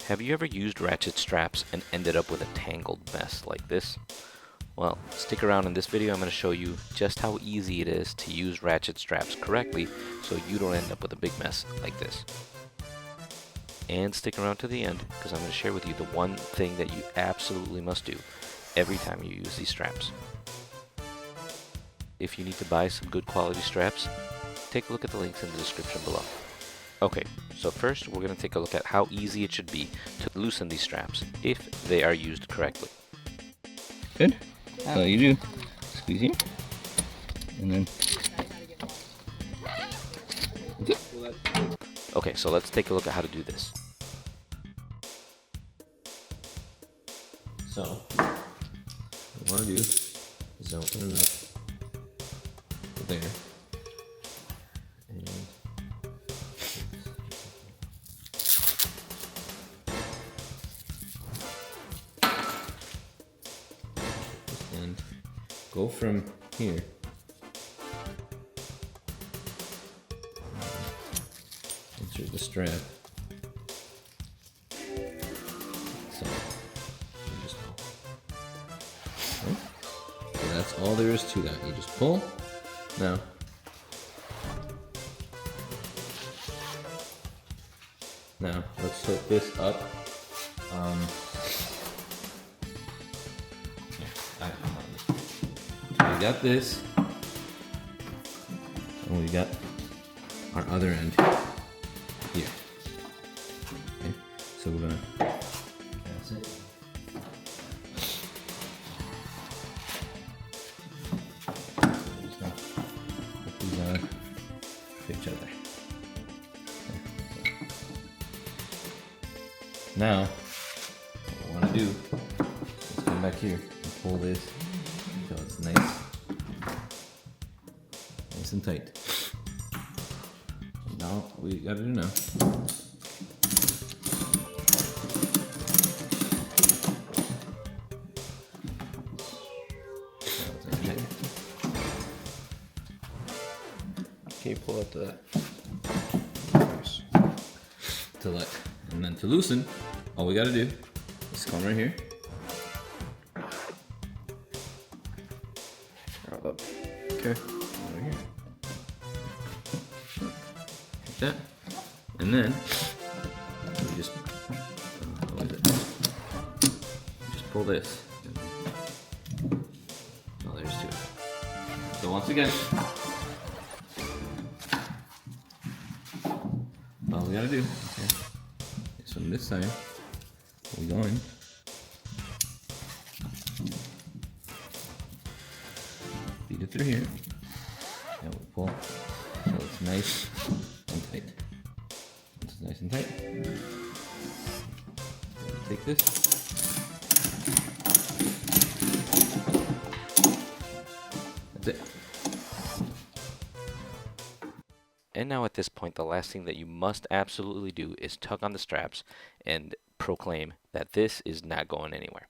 Have you ever used ratchet straps and ended up with a tangled mess like this? Well, stick around in this video. I'm going to show you just how easy it is to use ratchet straps correctly so you don't end up with a big mess like this. And stick around to the end because I'm going to share with you the one thing that you absolutely must do every time you use these straps. If you need to buy some good quality straps, take a look at the links in the description below. Okay, so first we're going to take a look at how easy it should be to loosen these straps if they are used correctly. Good. So you do squeeze here, and then Okay, so let's take a look at how to do this. so what you want to do is open it up there, and and go from here. Insert the strap. So, you just pull. Okay. So that's all there is to that. You just pull. Now, let's hook this up. We got this, and we got our other end here. Okay, so we're gonna. That's it. Just gonna put these on to each other. Okay, so. Now, what we want to do is come back here and pull this until it's nice and tight. Now, what we gotta do now. Okay, pull out the to let, and then to loosen, all we gotta do is come right here. Okay, over here. Like that. And then we just pull this. Oh, there's two. So once again, all we gotta do is from this side, we go in. Feed it through here, and we pull so it's nice and tight. It's nice and tight. Take this. That's it. And now at this point, the last thing that you must absolutely do is tug on the straps and proclaim that this is not going anywhere.